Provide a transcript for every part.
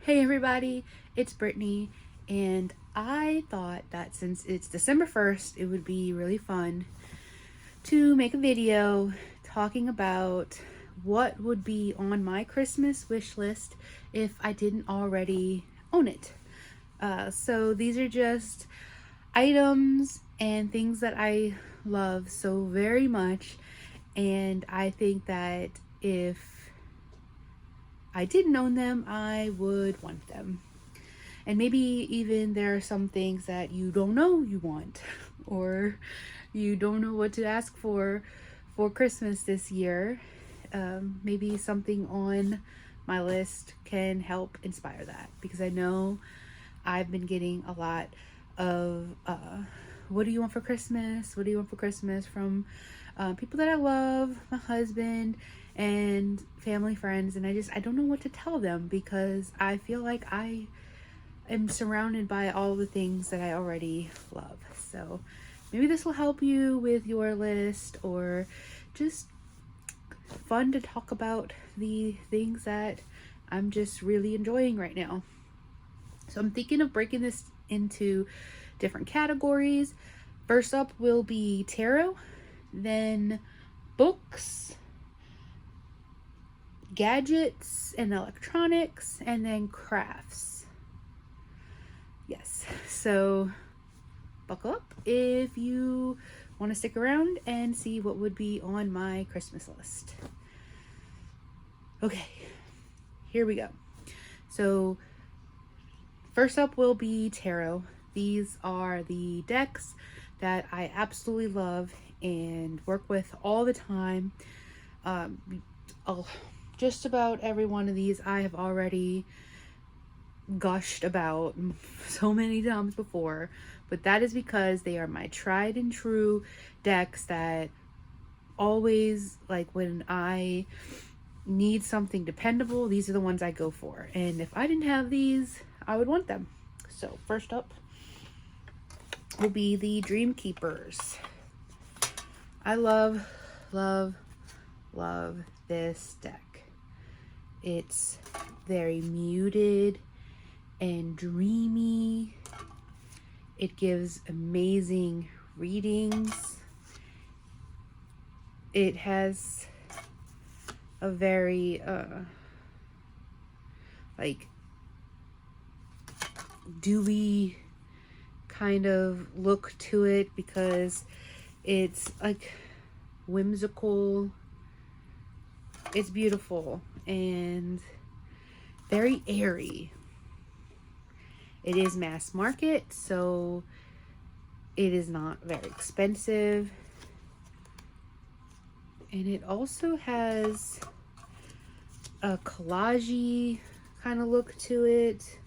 Hey everybody, it's Brittany, and I thought that since it's December 1st, it would be really fun to make a video talking about what would be on my Christmas wish list if I didn't already own it. So these are just items and things that I love so very much, and I think that if I didn't own them, I would want them. And maybe even there are some things that you don't know you want, or you don't know what to ask for Christmas this year. Maybe something on my list can help inspire that, because I know I've been getting a lot of what do you want for Christmas? What do you want for Christmas from people that I love, my husband, and family, friends, and I don't know what to tell them, because I feel like I am surrounded by all the things that I already love. So maybe this will help you with your list, or just fun to talk about the things that I'm just really enjoying right now. So I'm thinking of breaking this into different categories. First up will be tarot, then books, gadgets and electronics, and then crafts. Yes, so buckle up if you want to stick around and see what would be on my Christmas list. Okay, here we go. So first up will be tarot. These are the decks that I absolutely love and work with all the time. Just about every one of these I have already gushed about so many times before, but that is because they are my tried and true decks that always, like, when I need something dependable, these are the ones I go for. And if I didn't have these, I would want them. So first up will be the Dream Keepers. I love this deck. It's very muted and dreamy. It gives amazing readings. It has a very like dewy kind of look to it, because it's like whimsical. It's beautiful and very airy. It is mass market, so it is not very expensive. And it also has a collage-y kind of look to it.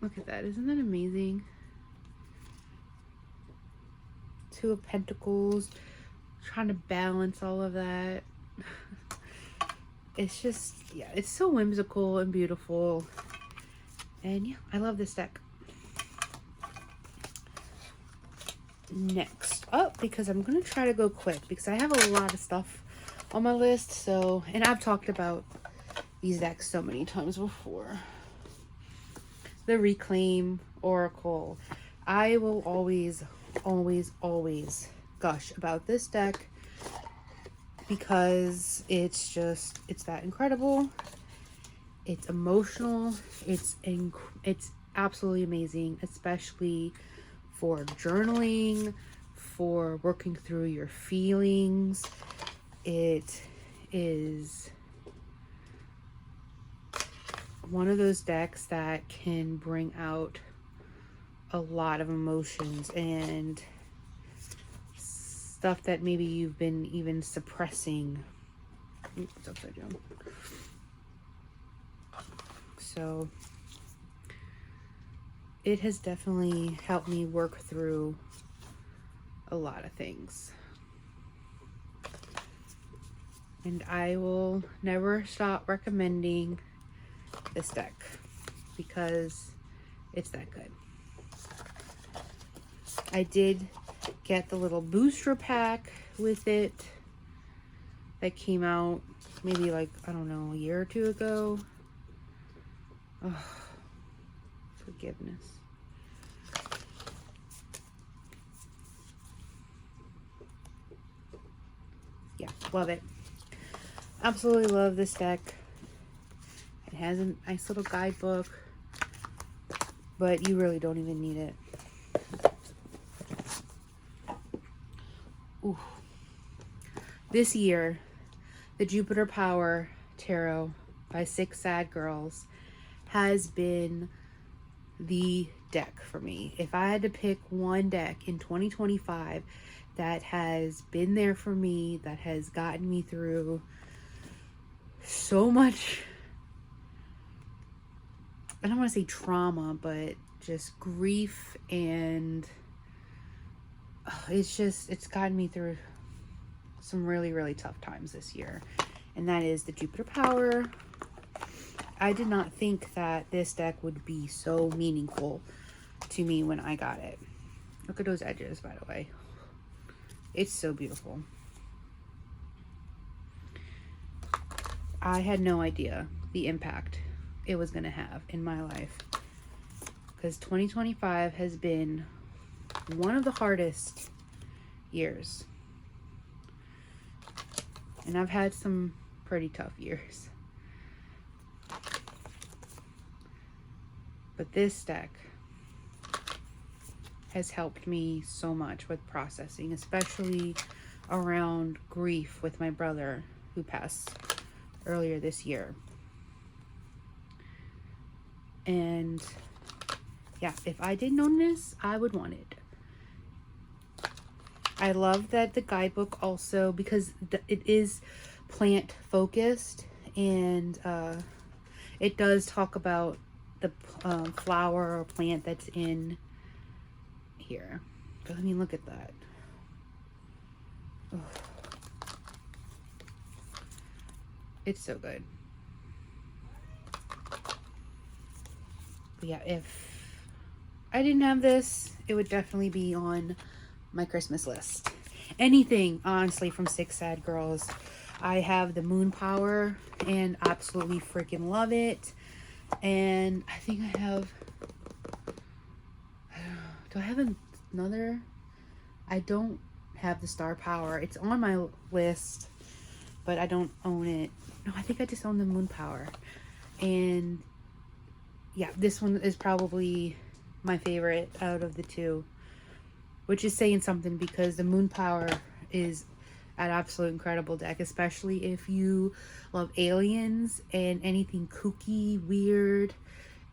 Look at that, isn't that amazing? Two of Pentacles, trying to balance all of that. It's just, yeah, it's so whimsical and beautiful. And yeah, I love this deck. Next up, because I'm going to try to go quick, because I have a lot of stuff on my list. So, and I've talked about these decks so many times before. The Reclaim Oracle. I will always gush about this deck, because it's that incredible. It's emotional. It's absolutely amazing, especially for journaling, for working through your feelings. It is one of those decks that can bring out a lot of emotions and stuff that maybe you've been even suppressing. Oops, it's upside down. So it has definitely helped me work through a lot of things. And I will never stop recommending this deck, because it's that good. I did get the little booster pack with it that came out maybe like, I don't know, a year or two ago. Oh, forgiveness. Yeah, love it. Absolutely love this deck. It has a nice little guidebook, but you really don't even need it. Ooh. This year, the Jupiter Power Tarot by 6 Sad Girls has been the deck for me. If I had to pick one deck in 2025 that has been there for me, that has gotten me through so much, I don't want to say trauma, but just grief, and it's gotten me through some really, really tough times this year. And that is the Jupiter Power. I did not think that this deck would be so meaningful to me when I got it. Look at those edges, by the way. It's so beautiful. I had no idea the impact it was going to have in my life, because 2025 has been one of the hardest years. And I've had some pretty tough years. But this deck has helped me so much with processing, especially around grief with my brother who passed earlier this year. And yeah, if I didn't own this, I would want it. I love that the guidebook also, because it is plant focused, and it does talk about the flower or plant that's in here. But I mean, look at that. Oh. It's so good. But yeah, if I didn't have this, it would definitely be on my Christmas list. Anything, honestly, from 6 Sad Girls. I have the Moon Power and absolutely freaking love it. And I think I have, do I have another? I don't have the Star Power. It's on my list, but I don't own it. No, I think I just own the Moon Power. And yeah, this one is probably my favorite out of the two, which is saying something, because the Moon Power is an absolute incredible deck, especially if you love aliens and anything kooky, weird.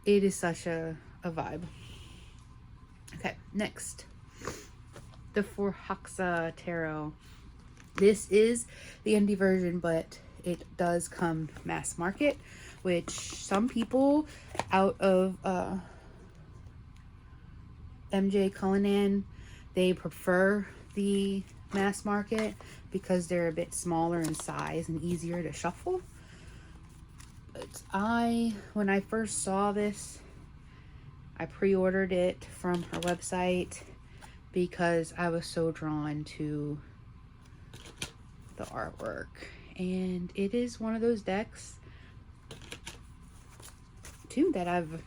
It is such a vibe. Okay, next, the Forhaxa Tarot. This is the indie version, but it does come mass market, which some people out of MJ Cullinan, they prefer the mass market because they're a bit smaller in size and easier to shuffle. But when I first saw this, I pre-ordered it from her website because I was so drawn to the artwork. And it is one of those decks too that I've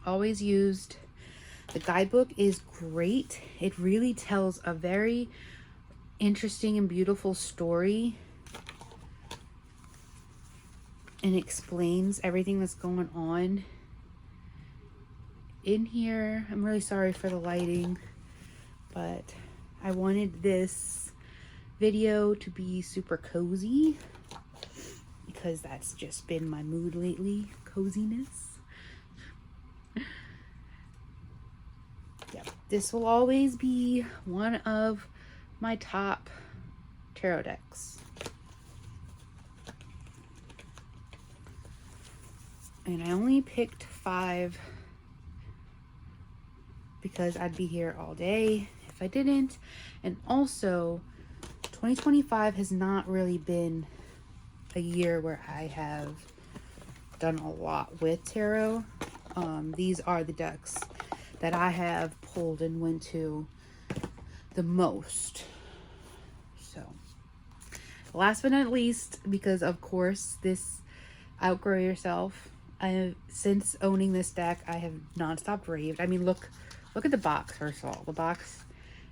always used. The guidebook is great. It really tells a very interesting and beautiful story and explains everything that's going on in here. I'm really sorry for the lighting, but I wanted this video to be super cozy because that's just been my mood lately, coziness. Yeah, this will always be one of my top tarot decks. And I only picked 5 because I'd be here all day if I didn't. And also, 2025 has not really been a year where I have done a lot with tarot. These are the decks that I have pulled and went to the most. So last but not least, because of course this Outgrow Yourself, since owning this deck, I have non-stop raved. I mean, look at the box. First of all, the box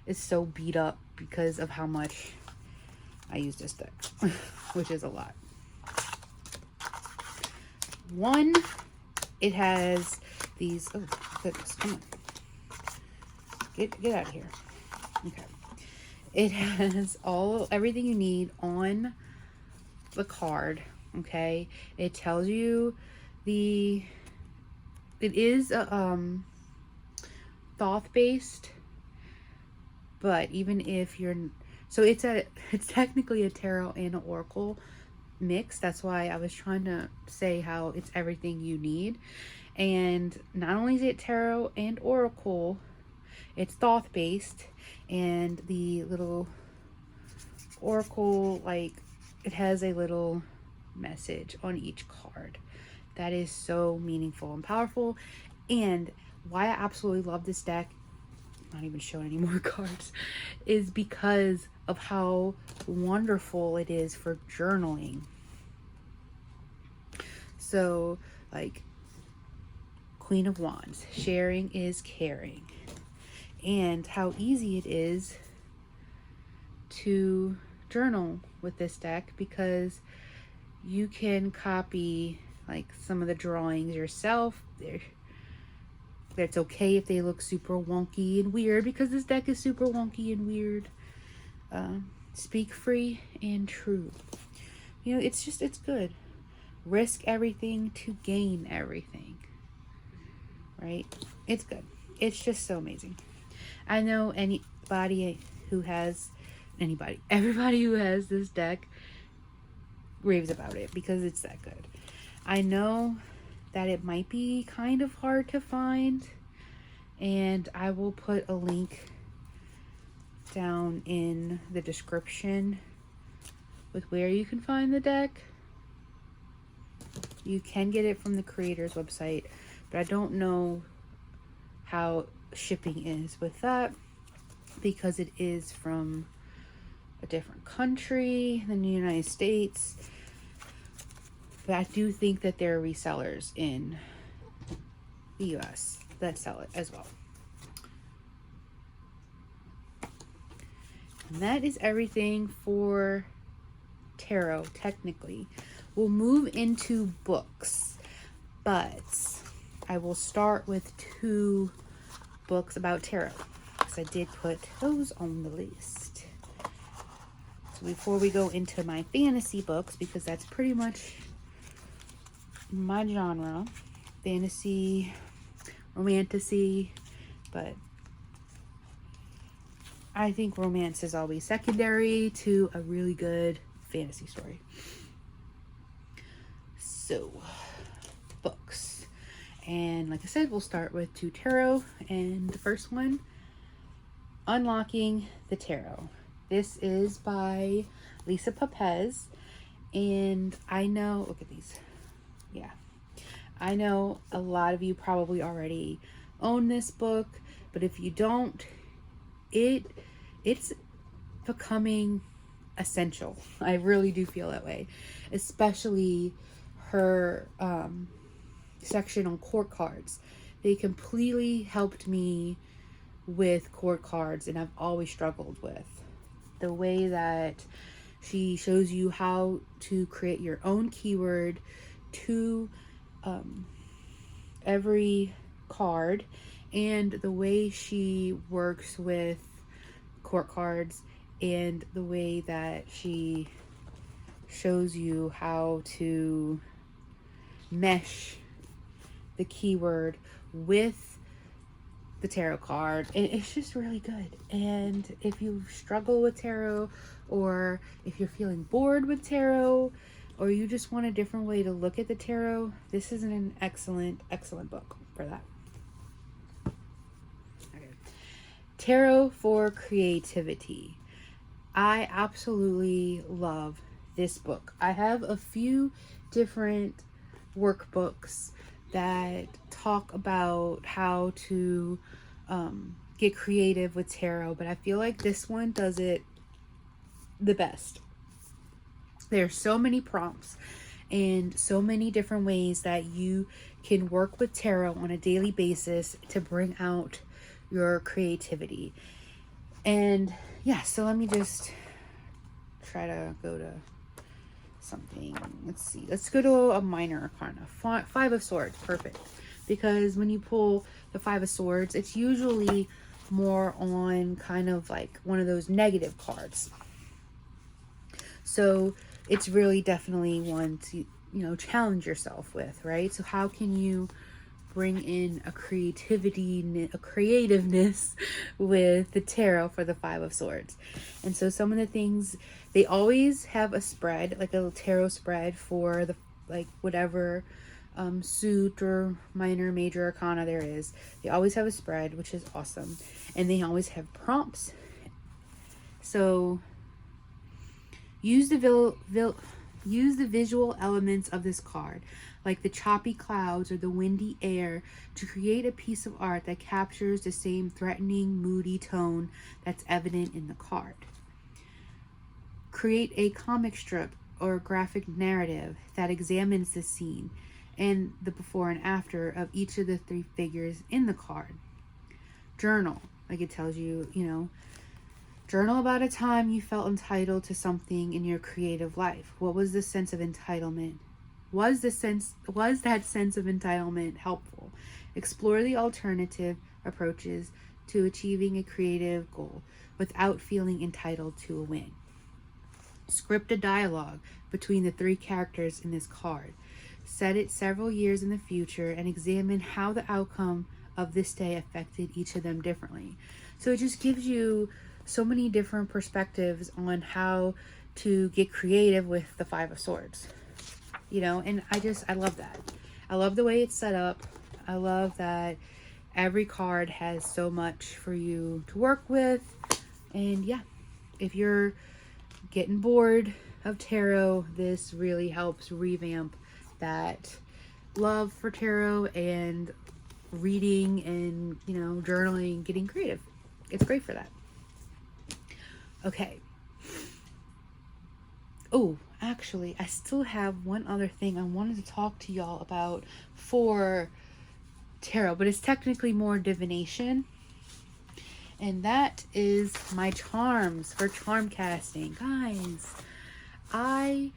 is so beat up because of how much I use this deck, which is a lot. One, it has these, oh goodness, come on, get out of here. Okay, it has everything you need on the card. Okay, it tells you it is a Thoth based, but even if you're, so it's technically a tarot and an oracle mix. That's why I was trying to say how it's everything you need. And not only is it tarot and oracle, it's Thoth based, and the little oracle, like, it has a little message on each card that is so meaningful and powerful. And why I absolutely love this deck, not even showing any more cards, is because of how wonderful it is for journaling. So, like, Queen of Wands, sharing is caring, and how easy it is to journal with this deck, because you can copy like some of the drawings yourself. It's okay if they look super wonky and weird, because this deck is super wonky and weird. Speak free and true. You know, it's good. Risk everything to gain everything. Right? It's good. It's just so amazing. I know everybody who has this deck raves about it because it's that good. I know that it might be kind of hard to find, and I will put a link down in the description with where you can find the deck. You can get it from the creator's website, but I don't know how shipping is with that, because it is from a different country than the United States. But I do think that there are resellers in the US that sell it as well. And that is everything for tarot, technically. We'll move into books, but I will start with 2 books about tarot, because I did put those on the list. So before we go into my fantasy books, because that's pretty much my genre, fantasy, romantasy, but I think romance is always secondary to a really good fantasy story. So, books. And like I said, we'll start with 2 tarot, and the first one, Unlocking the Tarot. This is by Lisa Papez, and I know, look at these. Yeah. I know a lot of you probably already own this book, but if you don't, it's becoming essential. I really do feel that way, especially her section on court cards. They completely helped me with court cards, and I've always struggled with the way that she shows you how to create your own keyword to every card, and the way she works with court cards, and the way that she shows you how to mesh the keyword with the tarot card. It's just really good. And if you struggle with tarot, or if you're feeling bored with tarot, or you just want a different way to look at the tarot, this is an excellent book for that. Okay. Tarot for Creativity. I absolutely love this book. I have a few different workbooks that talk about how to get creative with tarot, but I feel like this one does it the best. There's so many prompts and so many different ways that you can work with tarot on a daily basis to bring out your creativity. And yeah, so let me just try to go to something. Let's see. Let's go to a minor arcana. Five of Swords. Perfect. Because when you pull the Five of Swords, it's usually more on kind of like one of those negative cards. So it's really definitely one to, challenge yourself with, right? So how can you bring in a creativeness with the tarot for the Five of Swords? And so some of the things, they always have a spread, like a tarot spread for the, like, whatever suit or minor, major arcana there is. They always have a spread, which is awesome. And they always have prompts. So use the visual elements of this card, like the choppy clouds or the windy air, to create a piece of art that captures the same threatening, moody tone that's evident in the card. Create a comic strip or graphic narrative that examines the scene and the before and after of each of the three figures in the card. Journal, like it tells you, journal about a time you felt entitled to something in your creative life. What was the sense of entitlement? Was that sense of entitlement helpful? Explore the alternative approaches to achieving a creative goal without feeling entitled to a win. Script a dialogue between the three characters in this card. Set it several years in the future and examine how the outcome of this day affected each of them differently. So it just gives you so many different perspectives on how to get creative with the Five of Swords, and I love that. I love the way it's set up. I love that every card has so much for you to work with. And yeah, if you're getting bored of tarot, this really helps revamp that love for tarot and reading and, journaling, getting creative. It's great for that. Okay. Oh, actually, I still have one other thing I wanted to talk to y'all about for tarot, but it's technically more divination. And that is my charms for charm casting. Guys, I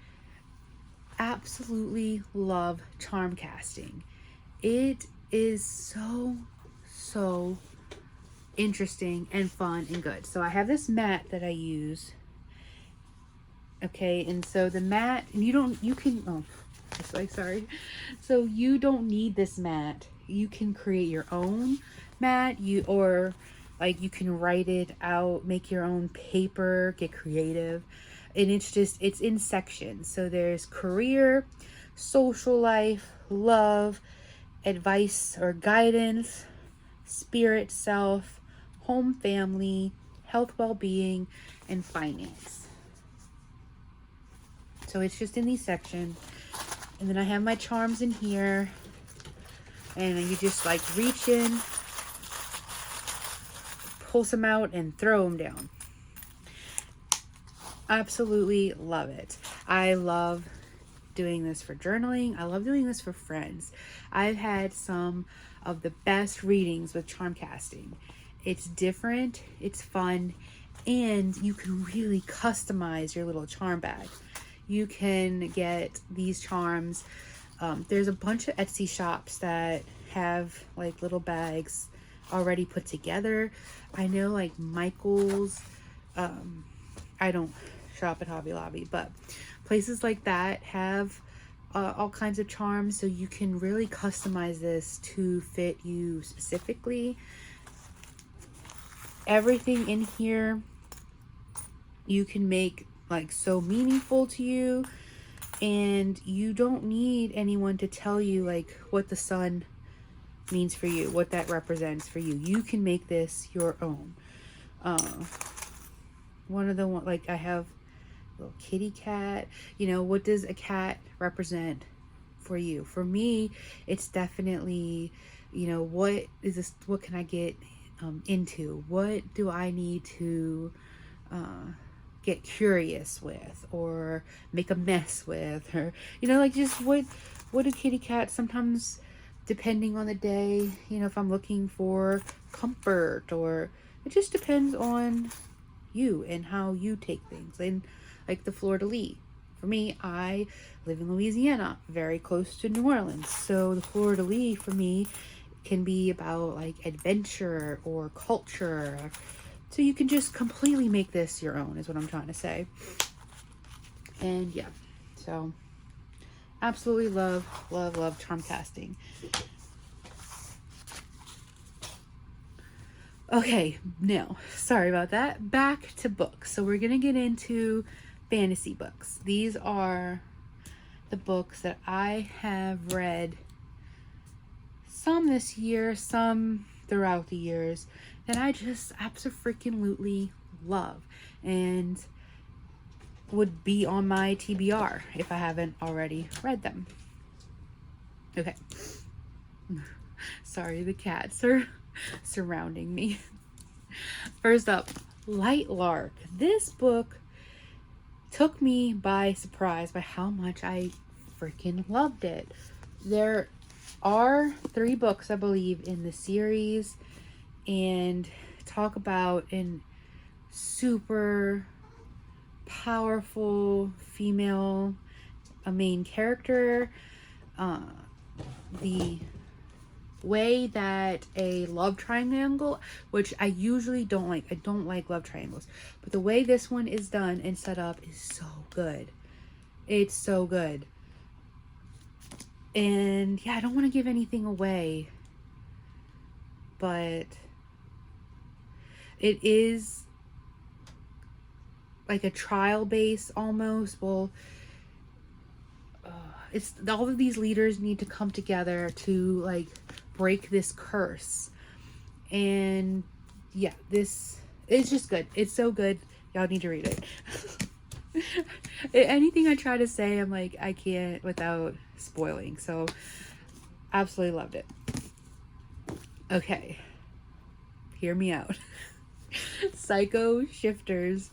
absolutely love charm casting. It is so interesting and fun and good. So I have this mat that I use. Okay, and so the mat, and sorry. So you don't need this mat. You can create your own mat. You can write it out, make your own paper, get creative. And it's in sections. So there's career, social life, love, advice or guidance, spirit, self, home, family, health, well-being, and finance. So it's just in these sections. And then I have my charms in here. And you just reach in, pull some out, and throw them down. Absolutely love it. I love doing this for journaling. I love doing this for friends. I've had some of the best readings with charm casting. It's different, it's fun, and you can really customize your little charm bag. You can get these charms. There's a bunch of Etsy shops that have little bags already put together. I know Michael's, I don't shop at Hobby Lobby, but places like that have all kinds of charms, so you can really customize this to fit you specifically. Everything in here you can make so meaningful to you, and you don't need anyone to tell you what the sun means for you, what that represents for you. You can make this your own. One of the I have a little kitty cat. What does a cat represent for you? For me, it's definitely, what is this? What can I get into? What do I need to get curious with, or make a mess with, or, you know, like, just what do kitty cats sometimes, depending on the day, you know, if I'm looking for comfort, or it just depends on you and how you take things. And like the fleur-de-lis. For me, I live in Louisiana, very close to New Orleans. So the fleur-de-lis for me can be about like adventure or culture. So you can just completely make this your own, is what I'm trying to say. And yeah, so absolutely love, love, love charm casting. Okay, no, sorry about that. Back to books. So we're going to get into fantasy books. These are the books that I have read, some this year, some throughout the years, that I just absolutely love and would be on my TBR if I haven't already read them. Okay. Sorry, the cats are surrounding me. First up, Light Lark. This book took me by surprise by how much I freaking loved it. There are 3 books, I believe, in the series, and talk about an super powerful female, a main character. The way that a love triangle, which I usually don't like. I don't like love triangles. But the way this one is done and set up is so good. It's so good. And yeah, I don't want to give anything away, but it is like a trial base almost. Well, it's all of these leaders need to come together to like break this curse. And yeah, this is just good. It's so good. Y'all need to read it. Anything I try to say, I'm like, I can't without spoiling. So absolutely loved it. Okay, hear me out. Psycho Shifters.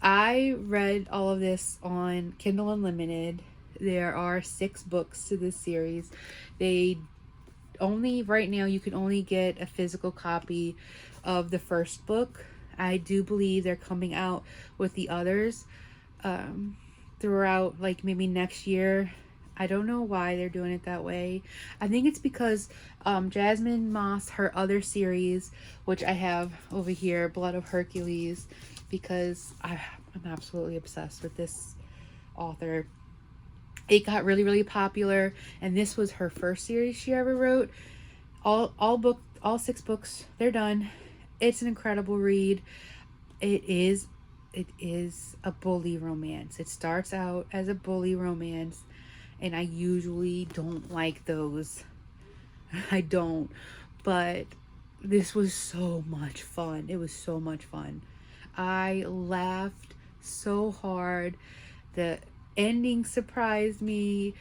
I read all of this on Kindle Unlimited. There are 6 books to this series. They only, right now, you can only get a physical copy of the first book. I do believe they're coming out with the others throughout, like, maybe next year. I don't know why they're doing it that way. I think it's because Jasmine Moss, her other series, which I have over here, Blood of Hercules, because I'm absolutely obsessed with this author. It got really, really popular, and this was her first series she ever wrote. All 6 books, they're done. It's an incredible read. It is a bully romance. It starts out as a bully romance, and I usually don't like those. I don't, but this was so much fun. It was so much fun. I laughed so hard. The ending surprised me.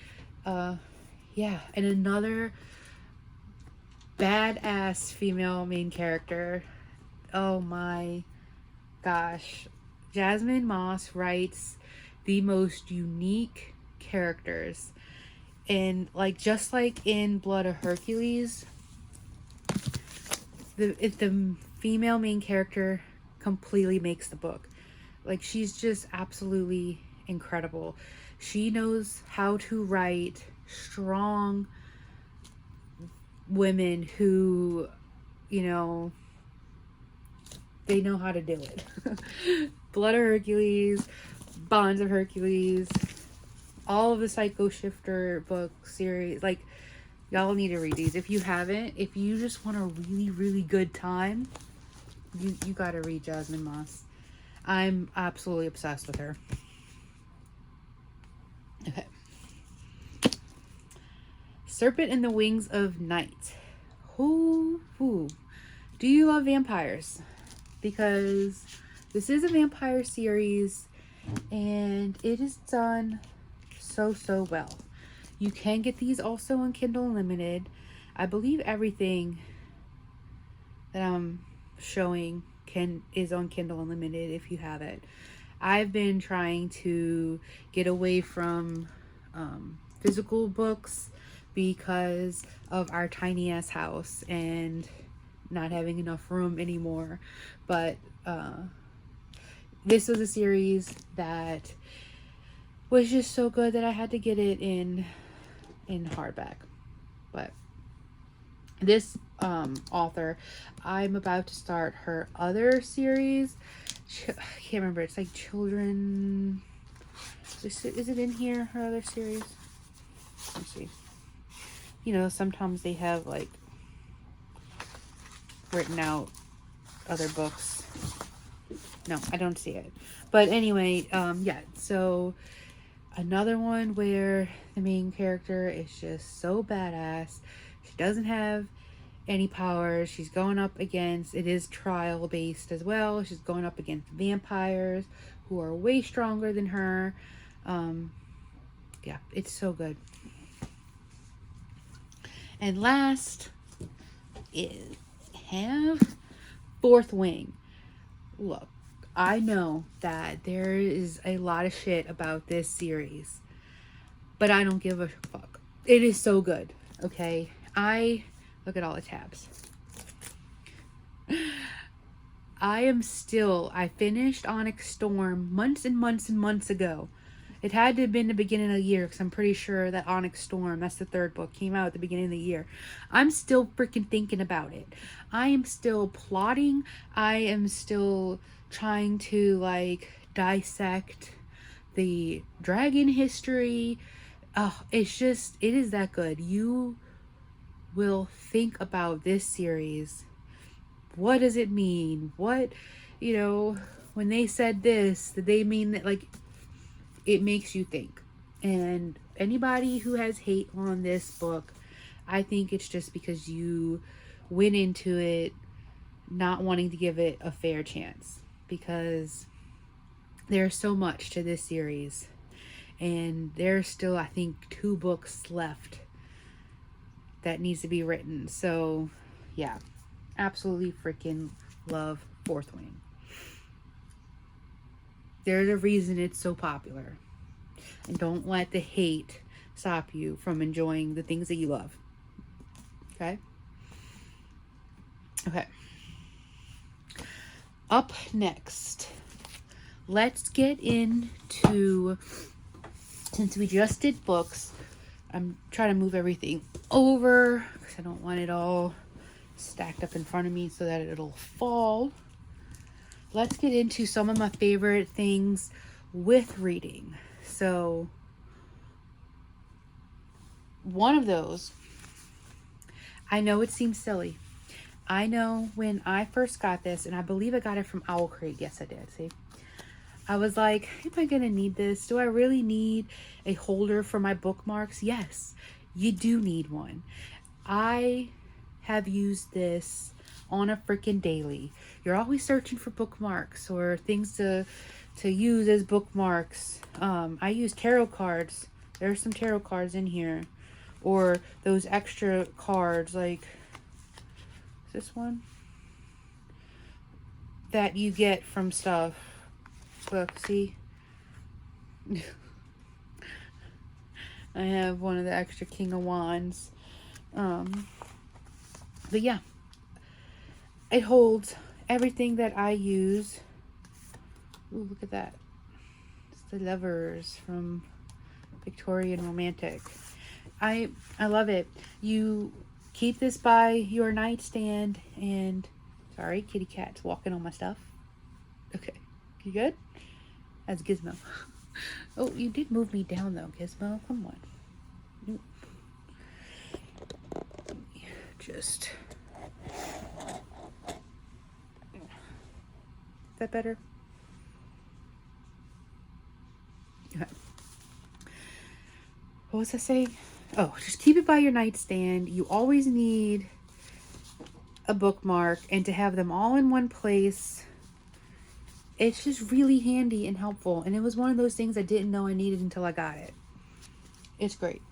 Yeah, and another badass female main character. Oh my gosh. Jasmine Moss writes the most unique characters. And like, just like in Blood of Hercules, the female main character completely makes the book. Like, she's just absolutely incredible. She knows how to write strong women who, you know, they know how to do it. Blood of Hercules, Bonds of Hercules, all of the Psycho Shifter book series. Like, y'all need to read these. If you haven't, if you just want a really, really good time, you gotta read Jasmine Moss. I'm absolutely obsessed with her. Okay. Serpent in the Wings of Night. Who do you love vampires? Because this is a vampire series, and it is done so well. You can get these also on Kindle Unlimited. I believe everything that I'm showing is on Kindle Unlimited if you have it. I've been trying to get away from physical books because of our tiny ass house and not having enough room anymore. But this was a series that was just so good that I had to get it in hardback. But this author, I'm about to start her other series. I can't remember. It's like children. Is it in here? Her other series. Let's see. You know, sometimes they have like written out other books. No, I don't see it. But anyway, yeah. So another one where the main character is just so badass. She doesn't have any powers. She's going up against, it is trial based as well. She's going up against vampires who are way stronger than her. Yeah, it's so good. And last is have Fourth Wing. Look, I know that there is a lot of shit about this series, but I don't give a fuck. It is so good. Okay, look at all the tabs. I finished Onyx Storm months and months and months ago. It had to have been the beginning of the year because I'm pretty sure that Onyx Storm, that's the third book, came out at the beginning of the year. I'm still freaking thinking about it. I am still plotting. I am still trying to like dissect the dragon history. Oh, it is that good. You will think about this series. What does it mean? What, when they said this, did they mean that? Like, it makes you think. And anybody who has hate on this book, I think it's just because you went into it not wanting to give it a fair chance, because there's so much to this series and there's still, I think, 2 books left that needs to be written. So yeah, absolutely freaking love Fourth Wing. There's a reason it's so popular. And don't let the hate stop you from enjoying the things that you love. Okay? Okay. Up next, let's get into, since we just did books, I'm trying to move everything over because I don't want it all stacked up in front of me so that it'll fall. Let's get into some of my favorite things with reading. So one of those, I know it seems silly. I know when I first got this, and I believe I got it from Owlcrate. Yes, I did. See? I was like, am I going to need this? Do I really need a holder for my bookmarks? Yes, you do need one. I have used this on a freaking daily. You're always searching for bookmarks or things to use as bookmarks. I use tarot cards. There's some tarot cards in here. Or those extra cards, like this one that you get from stuff. Look, see? I have one of the extra King of Wands. But yeah, it holds everything that I use. Ooh, look at that. It's the Lovers from Victorian Romantic. I love it. You keep this by your nightstand and... Sorry, kitty cat's walking on my stuff. Okay. You good? That's Gizmo. Oh, you did move me down though, Gizmo. Come on. Just... Is that better? Okay. What was I saying? Oh, just keep it by your nightstand. You always need a bookmark, and to have them all in one place, it's just really handy and helpful. And it was one of those things I didn't know I needed until I got it. It's great.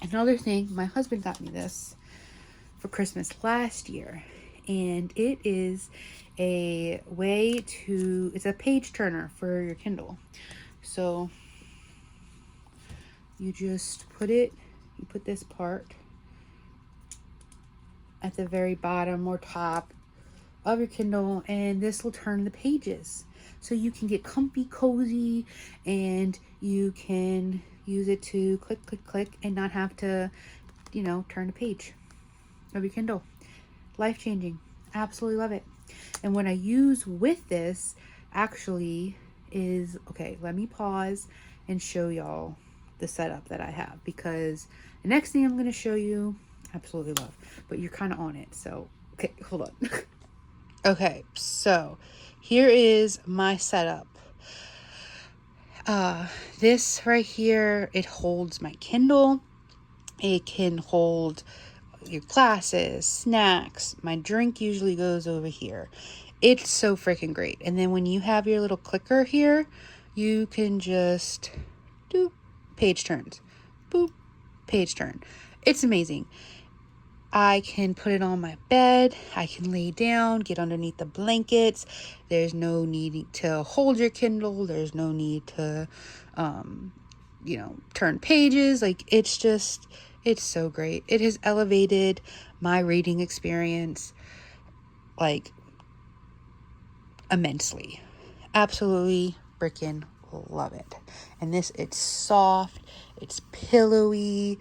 Another thing, my husband got me this for Christmas last year, and it is a way to, it's a page turner for your Kindle. So you just put this part at the very bottom or top of your Kindle, and this will turn the pages. So you can get comfy, cozy, and you can use it to click, click, click, and not have to, turn the page of your Kindle. Life-changing. Absolutely love it. And what I use with this actually is, okay, let me pause and show y'all the setup that I have, because the next thing I'm going to show you, absolutely love, but you're kind of on it. So, okay, hold on. Okay, so here is my setup. This right here, it holds my Kindle. It can hold your classes, snacks. My drink usually goes over here. It's so freaking great. And then when you have your little clicker here, you can just do page turns. Boop, page turn. It's amazing. I can put it on my bed. I can lay down, get underneath the blankets. There's no need to hold your Kindle. There's no need to, turn pages. Like, it's so great. It has elevated my reading experience, like, immensely. Absolutely freaking love it. And it's soft, it's pillowy,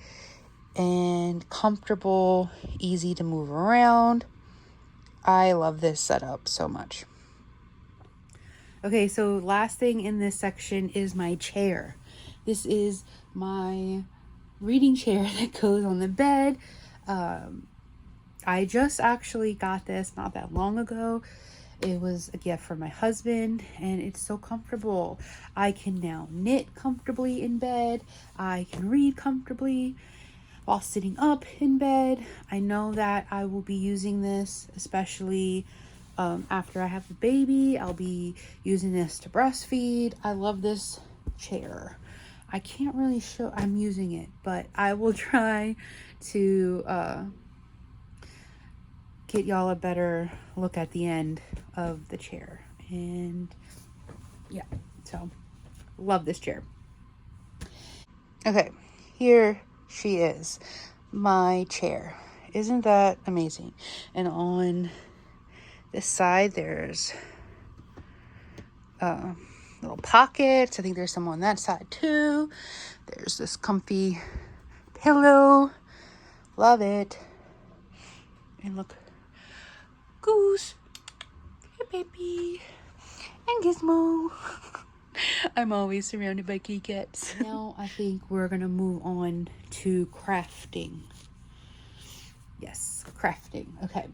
and comfortable, easy to move around. I love this setup so much. Okay, so last thing in this section is my chair. This is my reading chair that goes on the bed. I just actually got this not that long ago. It was a gift from my husband, and it's so comfortable. I can now knit comfortably in bed. I can read comfortably while sitting up in bed. I know that I will be using this, especially after I have the baby. I'll be using this to breastfeed. I love this chair. I can't really show I'm using it, but I will try to get y'all a better look at the end of the chair. And yeah, so love this chair. Okay, here she is, my chair. Isn't that amazing? And on this side, there's little pockets. I think there's some on that side too. There's this comfy pillow. Love it. And look, Goose, hey baby, and Gizmo. I'm always surrounded by kitty cats. Now I think we're gonna move on to crafting. Yes, crafting. Okay,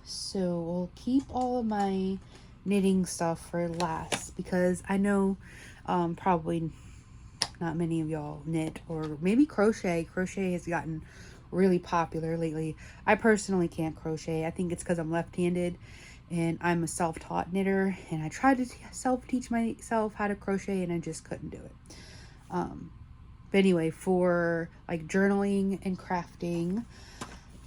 so we'll keep all of my knitting stuff for last, because I know probably not many of y'all knit, or maybe crochet. Crochet has gotten really popular lately. I personally can't crochet. I think it's because I'm left-handed and I'm a self-taught knitter, and I tried to self-teach myself how to crochet and I just couldn't do it. But anyway, for like journaling and crafting,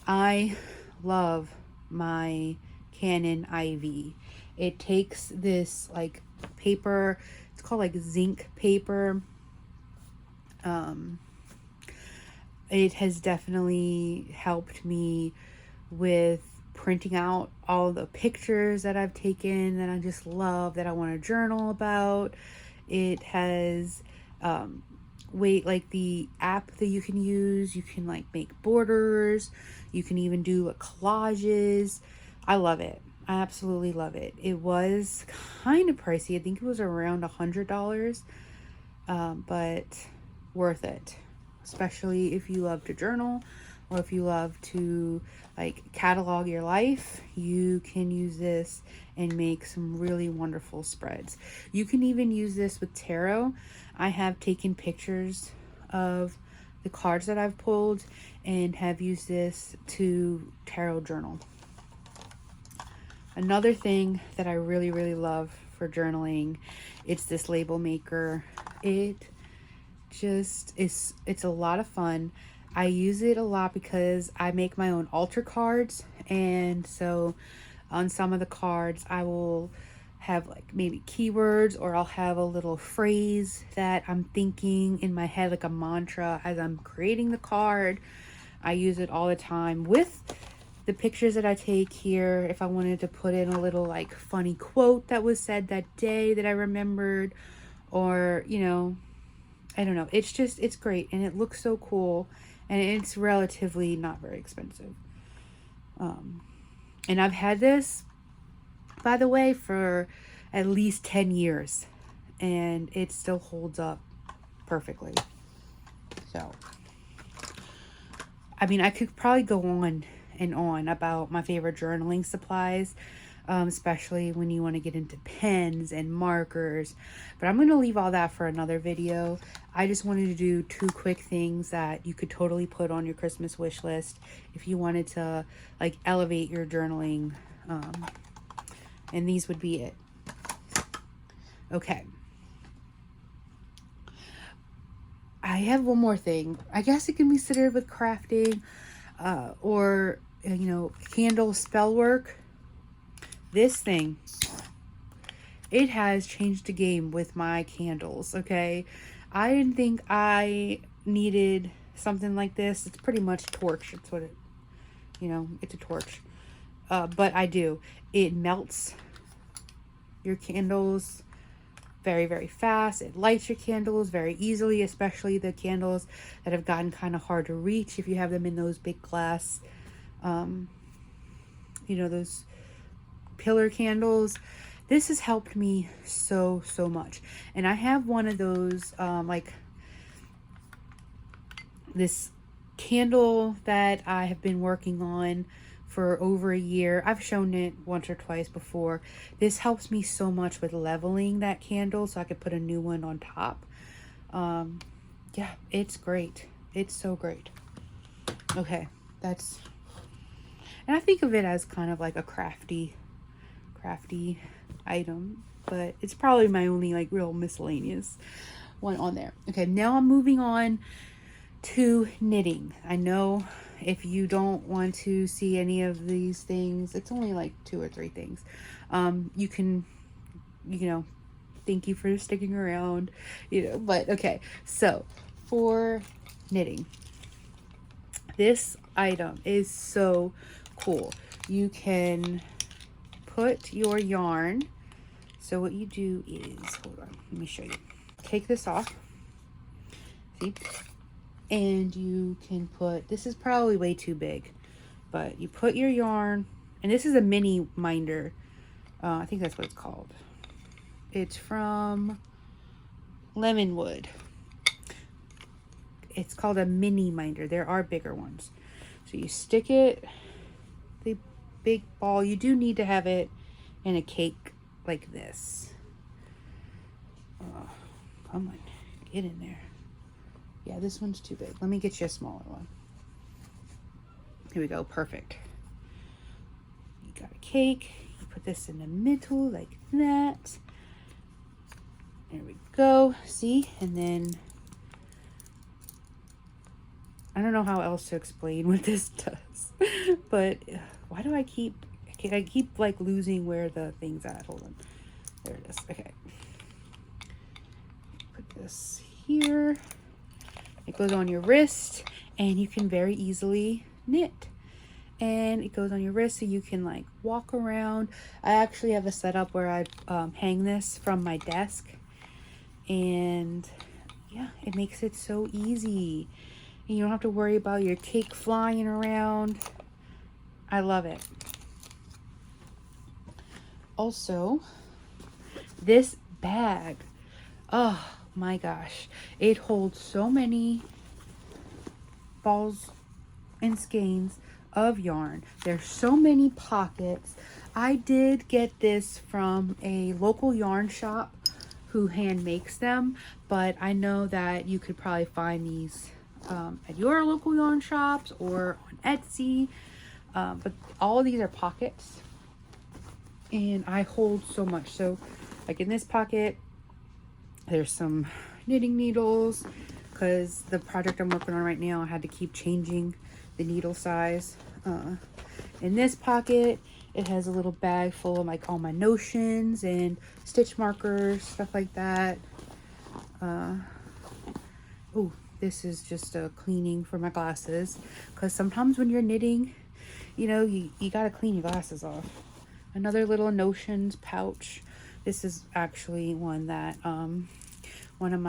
I love my Canon IV. It takes this like paper, it's called like zinc paper. It has definitely helped me with printing out all the pictures that I've taken that I just love, that I want to journal about. It has like the app that you can use. You can like make borders. You can even do like collages. I love it. I absolutely love it. It was kind of pricey. I think it was around $100, but worth it. Especially if you love to journal, or if you love to like catalog your life, you can use this and make some really wonderful spreads. You can even use this with tarot. I have taken pictures of the cards that I've pulled and have used this to tarot journal. Another thing that I really, really love for journaling, it's this label maker. It just is, it's a lot of fun. I use it a lot because I make my own altar cards, and so on some of the cards I will have like maybe keywords, or I'll have a little phrase that I'm thinking in my head, like a mantra, as I'm creating the card. I use it all the time with the pictures that I take here. If I wanted to put in a little like funny quote that was said that day that I remembered, or you know, I don't know, it's just, it's great, and it looks so cool, and it's relatively not very expensive. And I've had this, by the way, for at least 10 years, and it still holds up perfectly. So, I mean, I could probably go on and on about my favorite journaling supplies, especially when you want to get into pens and markers, but I'm going to leave all that for another video. I just wanted to do 2 quick things that you could totally put on your Christmas wish list if you wanted to like elevate your journaling, and these would be it. Okay. I have one more thing. I guess it can be considered with crafting, or, you know, candle spell work. This thing, it has changed the game with my candles, okay? I didn't think I needed something like this. It's pretty much torch. It's what it, you know, it's a torch. But I do. It melts your candles very, very fast. It lights your candles very easily, especially the candles that have gotten kind of hard to reach if you have them in those big glass, you know, those pillar candles. This has helped me so much. And I have one of those, like this candle that I have been working on for over a year. I've shown it once or twice before. This helps me so much with leveling that candle so I could put a new one on top. Yeah, it's great. It's so great. Okay, that's, and I think of it as kind of like a crafty item, but it's probably my only like real miscellaneous one on there. Okay, now I'm moving on to knitting. I know if you don't want to see any of these things, it's only like 2 or 3 things. You can, you know, thank you for sticking around, you know, but okay. So for knitting, this item is so cool. You can put your yarn. So what you do is, hold on, let me show you. Take this off, see? And you can put, this is probably way too big, but you put your yarn, and this is a mini minder. I think that's what it's called. It's from Lemonwood. It's called a mini minder. There are bigger ones. So you stick it, the big ball. You do need to have it in a cake like this. Come on, get in there. Yeah, this one's too big. Let me get you a smaller one. Here we go. Perfect. You got a cake. You put this in the middle like that. There we go. See? And then I don't know how else to explain what this does. But why do I keep like losing where the thing's at? Hold on. There it is. Okay. Put this here. It goes on your wrist, and you can very easily knit. And it goes on your wrist so you can like walk around. I actually have a setup where I hang this from my desk. And yeah, it makes it so easy. And you don't have to worry about your cake flying around. I love it. Also, this bag. Oh my gosh. It holds so many balls and skeins of yarn. There's so many pockets. I did get this from a local yarn shop who hand makes them, but I know that you could probably find these at your local yarn shops or on Etsy. But all of these are pockets, and I hold so much. So like in this pocket, there's some knitting needles, a because the project I'm working on right now, I had to keep changing the needle size. In this pocket, it has a little bag full of like all my notions and stitch markers, stuff like that. Oh, this is just a cleaning for my glasses, because sometimes when you're knitting, you know, you gotta clean your glasses off. Another little notions pouch. This is actually one that one of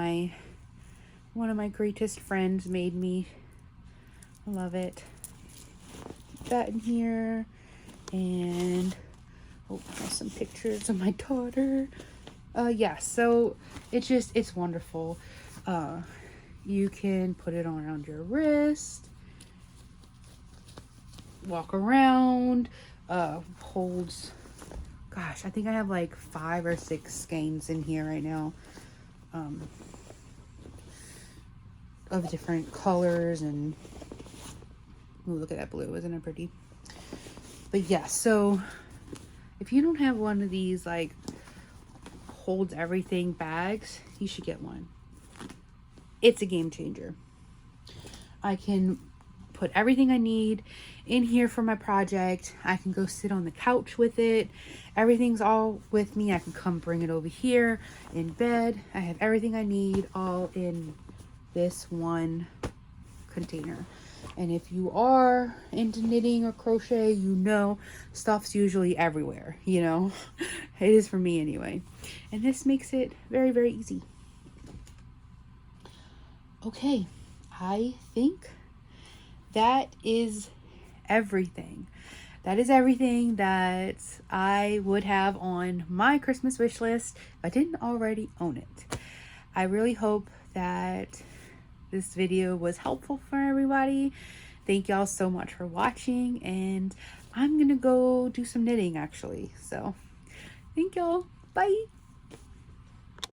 my greatest friends made me. I love it. Keep that in here. And oh, there's some pictures of my daughter. Yeah, so it's wonderful. You can put it on around your wrist, walk around, holds, gosh, I think I have like 5 or 6 skeins in here right now, of different colors. And ooh, look at that blue, isn't it pretty? But yeah, so if you don't have one of these like holds everything bags, you should get one. It's a game changer. I can put everything I need in here for my project. I can go sit on the couch with it. Everything's all with me. I can come bring it over here in bed. I have everything I need all in this one container. And if you are into knitting or crochet, you know stuff's usually everywhere, you know. It is for me anyway. And this makes it very, very easy. Okay, I think that is everything. That is everything that I would have on my Christmas wish list if I didn't already own it. I really hope that this video was helpful for everybody. Thank y'all so much for watching, and I'm gonna go do some knitting actually. So thank y'all. Bye.